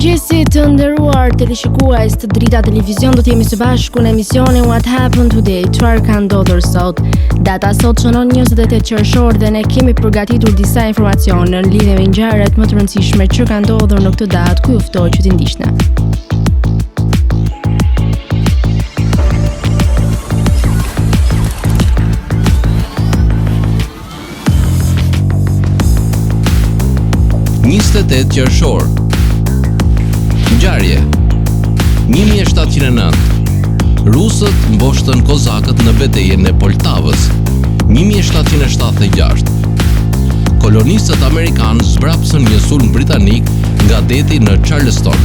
Mirëmëngjesit të nderuar teleshikues të Drita Televizion, do të jemi së bashku në emisionin What Happened Today, çfarë ka ndodhur sot. Data sot shënon 28 qershor dhe ne kemi përgatitur disa informacione në lidhje me ngjarjet më të rëndësishme që kanë ndodhur në këtë datë, ku ju ftoj që t'i ndiqni. Qershor. Ngjarje 1709. Rusët mboshtën kozakët në betejën e Poltavës. 1776. Kolonistët amerikanë zbrapsën një sulm britanik nga deti në Charleston.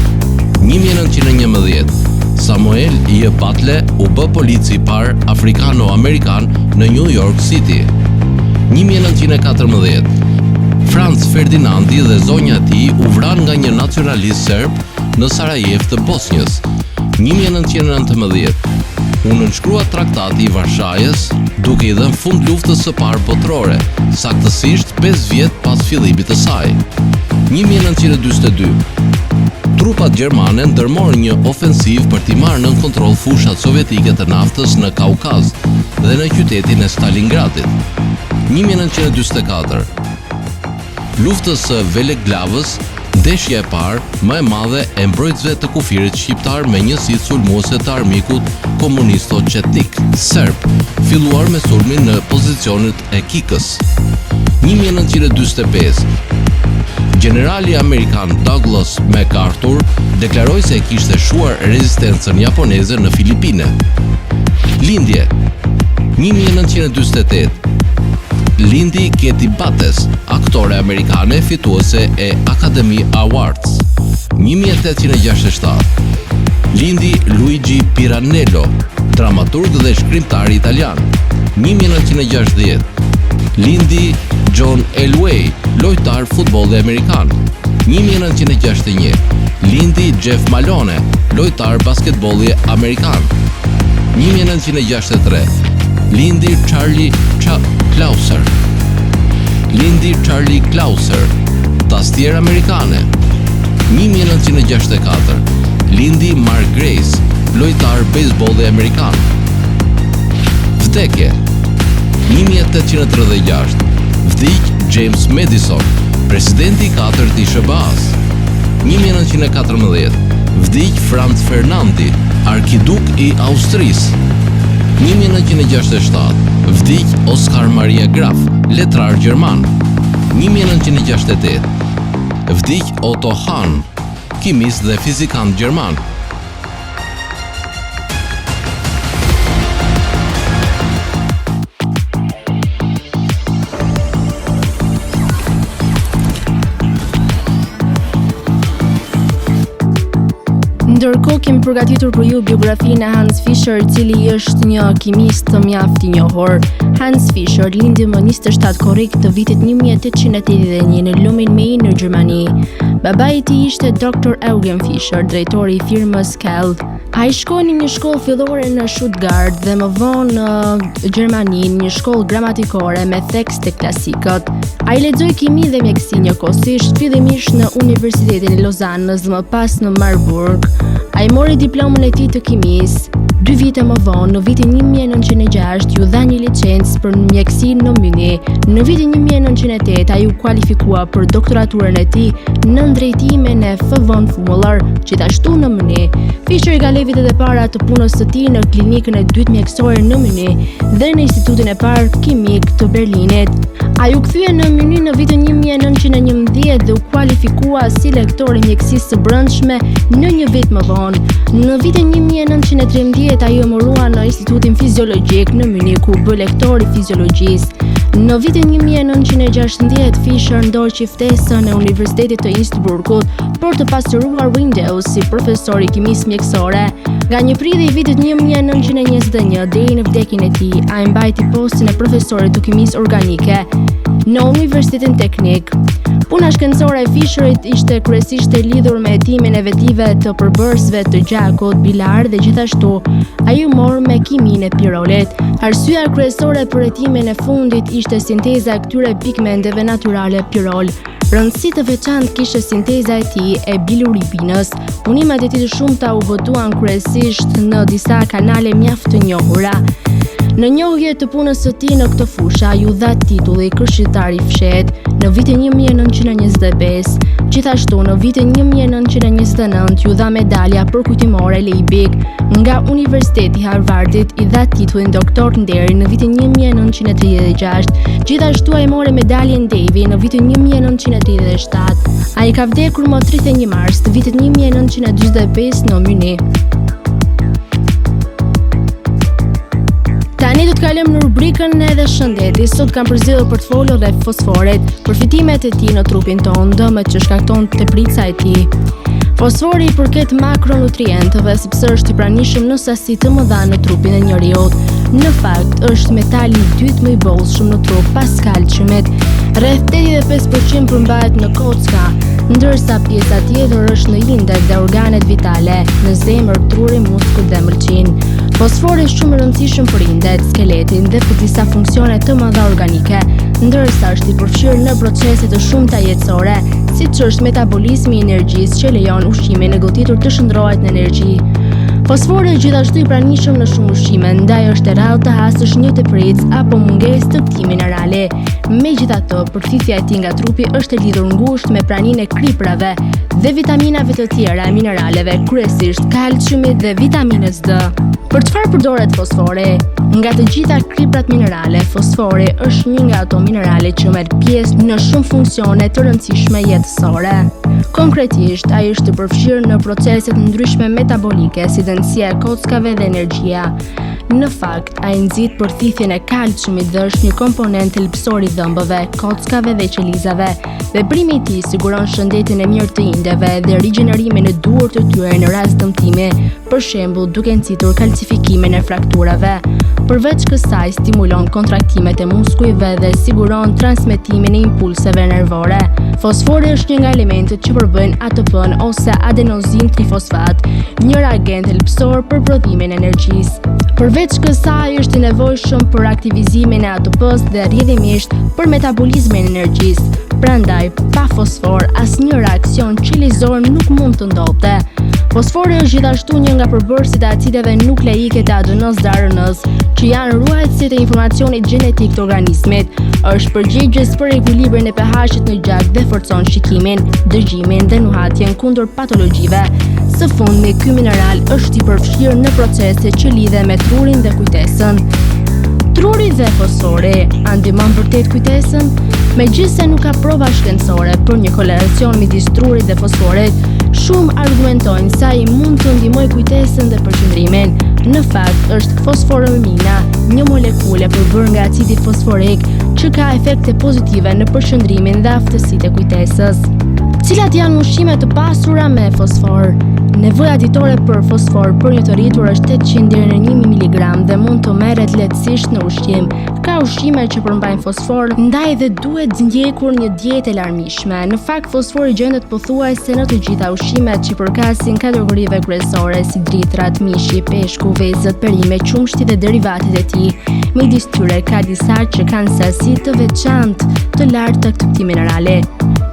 1911. Samuel J. Butler u bë polici i parë afrikano-amerikan në New York City. 1914. Franz Ferdinandi dhe zonja e tij u vran nga një nacionalist serb në Sarajevo të Bosnjës. 1919. U nënshkrua traktati i Varshajës, duke i dhënë fund luftës së parë botërore, saktësisht 5 vjet pas fillimit të saj. 1942. Trupat gjermane ndërmorën një ofensiv për t'i marrë nën kontroll fushat sovjetike të naftës në Kaukaz dhe në qytetin e Stalingradit. 1944. Luftës së Veleglavës, ndeshja e parë më e madhe e mbrojtësve të kufirit shqiptar me njësitë sulmuese të armikut komunisto-qetik serb, filluar me sulmin në pozicionet e Kikës. 1945. Generali amerikan Douglas MacArthur deklaroi se kishte shuar rezistencën japoneze në Filipine. Lindje 1948. Lindi Katie Bates, aktore amerikane fituese e Academy Awards. 1867. Lindi Luigi Piranello, dramaturg dhe shkrimtar italian. 1960. Lindi John Elway, lojtar futbolli amerikan. 1961. Lindi Jeff Malone, lojtar basketbolli amerikan. 1963. Lindi Charlie Clouser. Lindi Charlie Clouser, tastier amerikane. 1964. Lindi Mark Grace, lojtar bejsbolli amerikan. Vdekje 1836. Vdiq James Madison, presidenti i 4 i SBA-s. 1914. Vdiq Franz Ferdinandi, arkiduk i Austrisë. 1967. Vdiq Oskar Maria Graf, letrar gjerman. 1968. Vdiq Otto Hahn, kimist dhe fizikant gjerman. Ndërkohë kemi përgatitur për ju biografinë e Hans Fischer, i cili është një kimist mjaft i njohur. Hans Fischer lindi më 27 korrik të vitit 1881 në Lumin në Gjermani. Babai i tij ishte Dr. Eugen Fischer, drejtori i firmës Kell. Ai shkoi në një shkollë fillore në Stuttgart dhe më vonë në Gjermani në një shkollë gramatikore me tekste klasikët. Ai lexoi kimi dhe mjeksi njëkohësisht, fillimisht në Universitetin e Lozanës dhe më pas në Marburg. Ai mori diplomën e tij të kimisë. 2 vite më vonë, në vitin 1906, ju dha një licencë për mjeksinë në Munich. Në vitin 1908, ai u kualifikua për doktoraturën e tij në drejtimin e F.von Fuller, gjithashtu në Munich. Fischer i kaloi vitet e para të punës së tij në klinikën e dytë mjekësore në Munich dhe në Institutin e parë kimik të Berlinit. Ai u kthye në Munich në vitin 1911 dhe u kualifikua si lektor i mjekësisë së brendshme në një vit më vonë. Në vitin 1913 ai u morua në Institutin Fiziologjik në Munich, ku bë lektor i fiziologjisë. Në vitin 1916 Fischer ndorçi ftesën e Universitetit të Innsbruckut për të pasuruar Windows si profesor i kimisë mjekësore. Nga një pritje i vitit 1921 deri në vdekjen e tij, ai mbajti postin e profesorit të kimisë organike në Universitetin Teknik. Puna shkencore e Fischerit ishte kryesisht e lidhur me hetimin e vetive të përbërësve të gjakut bilar dhe gjithashtu ai u mor me kiminë e pirolit. Arsyeja kryesore për hetimin e fundit ishte sinteza e këtyre pigmenteve natyrale pirol. Rëndësi të veçantë kishte sinteza e tij e bilirubinës. Punimet e tij të shumta u botuan kryesisht në disa kanale mjaft të njohura. Në njohje të punës së tij në këtë fushë, ju dha titulli këshilltar i fshehtë në vitin 1925. Gjithashtu në vitin 1929 ju dha medalja përkujtimore Liebig nga Universiteti i Harvardit, i dha titullin doktor të nderit në vitin 1936. Gjithashtu ai mori medaljen Davy në vitin 1937. Ai ka vdekur më 31 mars të vitit 1945 në Munich. Tani do të kalojmë në rubrikën edhe shëndeti. Sot kam përzgjedhur për të folur rreth fosforit, përfitimet e tij në trupin tonë, dëmet që shkakton teprica e tij. Fosfori i përket makronutrientëve sepse është i pranishëm në sasi të mëdha në trupin e njeriut. Në fakt, është metali i dytë më i bollshëm në trup pas kalciumit. Rreth 85% përmbahet në kocka, ndërsa pjesa tjetër është në indet dhe organet vitale, në zemër, truri, muskull dhe mëlçin. Fosfori është shumë i rëndësishëm për indet, skeletin dhe për disa funksione të mëdha organike, ndërsa është i përfshirë në procese të shumta jetësore, siç është metabolizmi i energjisë që lejon ushqimin e goditur të shndrohet në energji. Fosfori është gjithashtu i pranishëm në shumë ushqime, ndaj është e rrallë të hasësh një tepricë apo mungesë të këtij minerali. Megjithatë, përfitja e tij nga trupi është e lidhur ngushtë me praninë e kriprave dhe vitaminave të tjera e mineraleve, kryesisht kalciumit dhe vitaminës D. Për çfarë përdoret fosfori? Nga të gjitha kriprat minerale, fosfori është një nga ato minerale që merr pjesë në shumë funksione të rëndësishme jetësore. Konkretisht, ai është i përfshirë në procese të ndryshme metabolike, si dënësia e kockave dhe energjia. Në fakt, ai nxit përthithjen e kalciumit dhe është një komponent thelbësor i dhëmbëve, kockave dhe qelizave. Veprimi i tij siguron shëndetin e mirë të indeve dhe rigjenerimin e duhur të tyre në rast dëmtimi, për shembull duke nxitur kalcifikimin e frakturave. Përveç kësaj, stimulon kontraktimet e muskujve dhe siguron transmetimin e impulseve nervore. Fosfori është një nga elementet që përbëjnë ATP-n ose adenozin trifosfat, një reagent thelbësor për prodhimin e energjisë. Përveç kësaj, është i nevojshëm për aktivizimin e ATP-s dhe rrjedhimisht për metabolizmin e energjisë. Prandaj, pa fosfor, asnjë reaksion qelizor nuk mund të ndodhte. Fosfori është gjithashtu një nga përbërësit e acideve nukleike të ADN-s dhe ARN-s, që janë ruajtësit e informacionit gjenetik të organizmit. Është përgjegjës për ekuilibrin e pH-it në gjak dhe forcon shikimin, dëgjimin dhe nuhatjen kundër patologjive. Së fundmi, ky mineral është i përfshirë në procese që lidhen me trurin dhe kujtesën. Truri dhe fosfori a ndihmon vërtet kujtesën? Megjithëse nuk ka prova shkencore për një korelacion midis trurit dhe fosforit, shumë argumentojnë se ai mund të ndihmojë kujtesën dhe përqendrimin. Në fakt, është fosforomina, një molekule përbërë nga acidi fosforik që ka efekte pozitive në përqendrimin dhe aftësitë e kujtesës. Cilat janë ushqimet të pasura me fosfor? Nevoja ditore për fosfor për një të rritur është 800 deri në 1000 mg dhe mund të merret lehtësisht në ushqim. Ka ushqime që përmbajnë fosfor, ndaj dhe duhet ndjekur një dietë e larmishme. Në fakt, fosfori gjendet pothuajse në të gjitha ushqimet që përkasin kategorive kryesore si dritrat, mishi, peshku, vezët, perime, qumshti dhe derivatet e tij. Midis tyre ka disa që kanë sasi të veçantë të lartë të këtij minerali.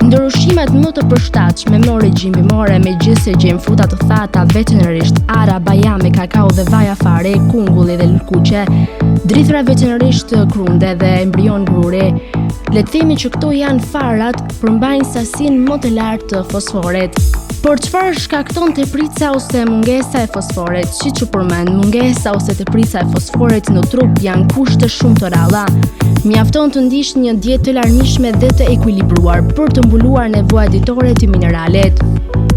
Ndër ushqimet më të përshtatshme me origjinë bimore, megjithëse gjejmë fruta të thata, veçanërisht ara, bajame, kakao dhe vaj afare, kungulli dhe lëkuqe, drithra veçanërisht krunde dhe embrion gruri. Le të themi që këto janë farat përmbajnë sasinë më të lartë të fosforit. Por çfarë shkakton teprica ose mungesa e fosforit? Siç u përmend, mungesa ose teprica e fosforit në trup janë kushte shumë të rralla. Mjafton të ndish një dietë të larmishme dhe të ekuilibruar për të mbuluar nevojat ditore të mineralit.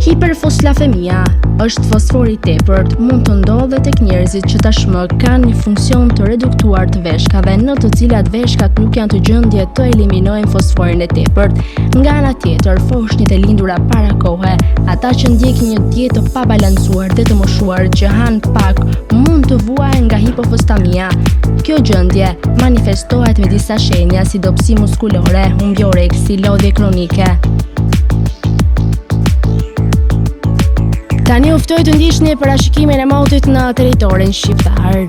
Hiperfosfamia është fosfori i tepërt, mund të ndodhet tek njerëzit që tashmë kanë një funksion të reduktuar të veshkave, në të cilat veshkat nuk janë të gjendje të eliminojnë fosforin e tepërt. Nga ana tjetër, foshnjët e lindura para kohe, ata që ndjekin një dietë të pabalancuar dhe të moshuar që hanë pak, mund të vuajnë nga hipofosfamia. Kjo gjendje manifestohet me disa shenja si dobësi muskulore, humbje oreksi, lodhje kronike. Tani u ftoj të ndiqni parashikimin e motit në territorin shqiptar.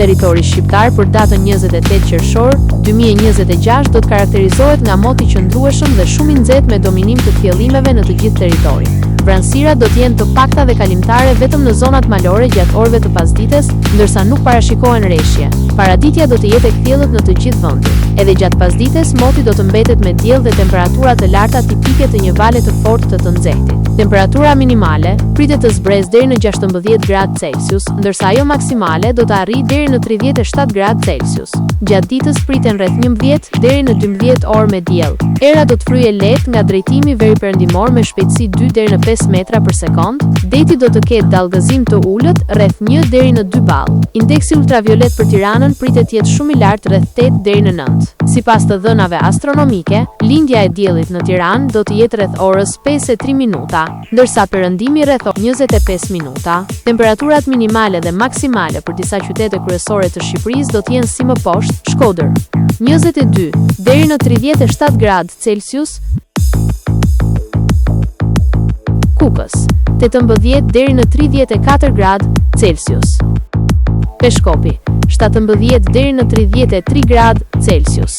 Territori shqiptar për datën 28 qershor 2026 do të karakterizohet nga moti qëndrueshëm dhe shumë i nxehtë me dominim të thjellimeve në të gjithë territorin. Vranësirat do të jenë të pakta dhe kalimtare vetëm në zonat malore gjatë orëve të pasdites, ndërsa nuk parashikohen rreshje. Paraditja do të jetë e kthjellët në të gjithë vendin. Edhe gjatë pasdites, moti do të mbetet me diell dhe temperatura të larta tipike të një vale të fortë të nxehtit. Temperatura minimale pritet të zbresë deri në 16 gradë Celsius, ndërsa ajo maksimale do të arrijë deri në 37 gradë Celsius. Gjatë ditës priten rreth 11 deri në 12 orë me diell. Era do të fryejë lehtë nga drejtimi veriperëndimor me shpejtësi 2 deri në 5 metra për sekond. Deti do të ketë dallgëzim të ulët rreth 1 deri në 2 ball. Indeksi ultraviolet për Tiranën pritet të jetë shumë i lartë rreth 8 deri në 9. Sipas të dhënave astronomike, lindja e diellit në Tiranë do të jetë rreth orës 5:03 minuta, ndërsa perëndimi rreth 25 minuta. Temperaturat minimale dhe maksimale për disa qytete kryesore të Shqipërisë do të jenë si më poshtë: Shkodër 22 deri në 37 gradë Celsius, Kukës 18 deri në 34 gradë Celsius, Peshkopi 17 deri në 33 gradë Celsius,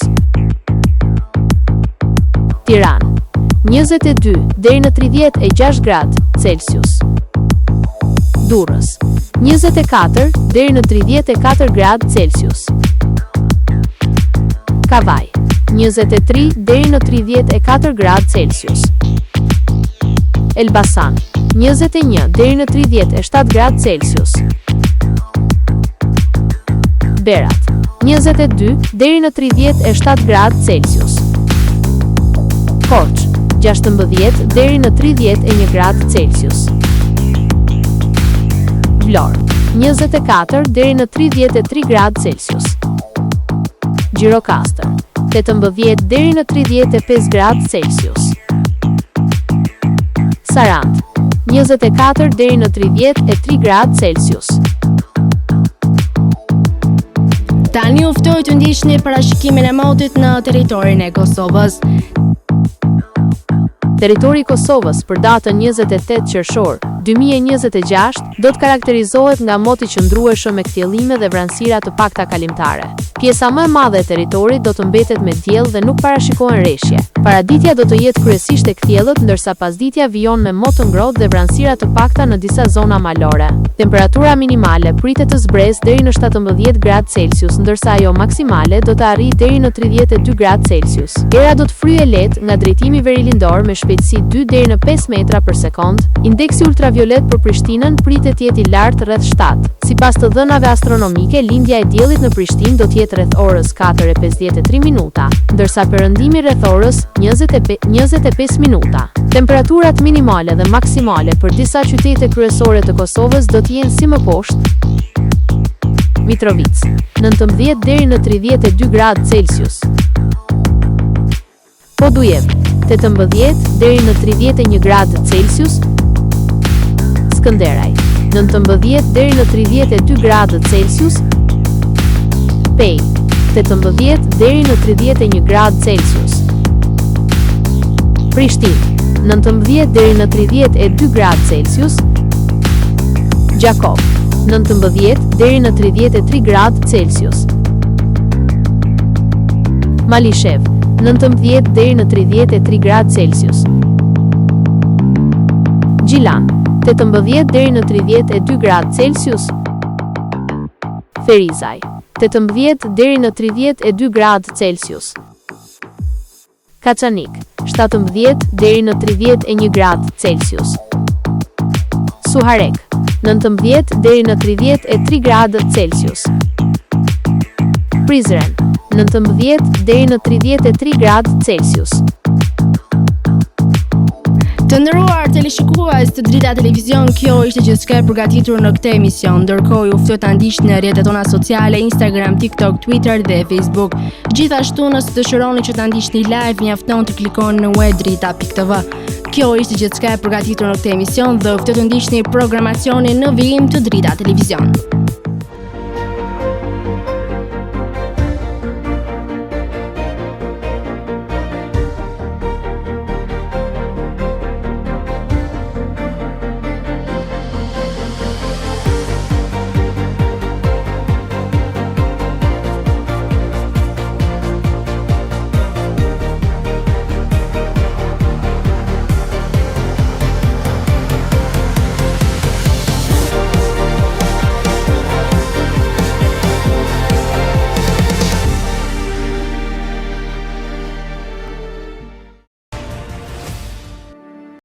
Tiranë 22 deri në 36 gradë Celsius, Durrës 24 deri në 34 gradë Celsius, Kavaj 23 deri në 34 gradë Celsius, Elbasan 21 deri në 37 gradë Celsius, Berat 22 deri në 37 gradë Celsius, Korç 16 deri në 31 gradë Celsius, Vlorë 24 deri në 33 gradë Celsius, Gjirokastër 18 deri në 35 gradë Celsius, Sarandë 24 deri në 33 gradë Celsius. Tani u ftoj të ndiqni parashikimin e motit në territorin e Kosovës. Territori i Kosovës për datën 28 qershor 2026 do të karakterizohet nga moti qëndrueshëm me kthjellime dhe vranësira të pakta kalimtare. Pjesa më e madhe e territorit do të mbetet me diell dhe nuk parashikohen rreshje. Paraditja do të jetë kryesisht e kthjellët, ndërsa pasditja vijon me mot të ngrohtë dhe vranësira të pakta në disa zona malore. Temperatura minimale pritet të zbresë deri në 17 gradë Celsius, ndërsa ajo maksimale do të arrijë deri në 32 gradë Celsius. Era do të fryejë lehtë nga drejtimi verilindor me shpejtësi 2 deri në 5 metra për sekond. Indeksi ultraviolet për Prishtinën pritet të jetë i lartë rreth 7. Sipas të dhënave astronomike, lindja e diellit në Prishtinë do të jetë rreth orës 4:53 minuta, ndërsa perëndimi rreth orës 25 minuta. Temperaturat minimale dhe maksimale për disa qytete kryesore të Kosovës do të jenë si më poshtë: Mitrovica 19 deri në 32 gradë Celsius, Podujev 18 deri në 31 gradë Celsius, Skënderaj 19 deri në 32 gradë Celsius, Pej 18 deri në 31 gradë Celsius, Prishtinë 19 deri në 32 gradë Celsius, Gjakov 19 deri në 33 gradë Celsius, Malishev 19 deri në 33 gradë Celsius, Gjilan 18 deri në 32 gradë Celsius, Ferizaj 18 deri në 32 gradë Celsius, Kaçanik 17 deri në 31 gradë Celsius, Suharek 19 deri në 33 gradë Celsius, Prizren 19 deri në 33 gradë Celsius. Të nderuar teleshikues të Drita Televizion, kjo ishte gjithçka e përgatitur në këtë emision. Ndërkohë ju ftoj ta ndiqni në rrjetet tona sociale, Instagram, TikTok, Twitter dhe Facebook. Gjithashtu nëse dëshironi që ta ndiqni live, mjafton të klikoni në www.drita.tv. Kjo ishte gjithçka e përgatitur në këtë emision dhe ju ftoj të ndiqni programacionin në vijim të Drita Televizion.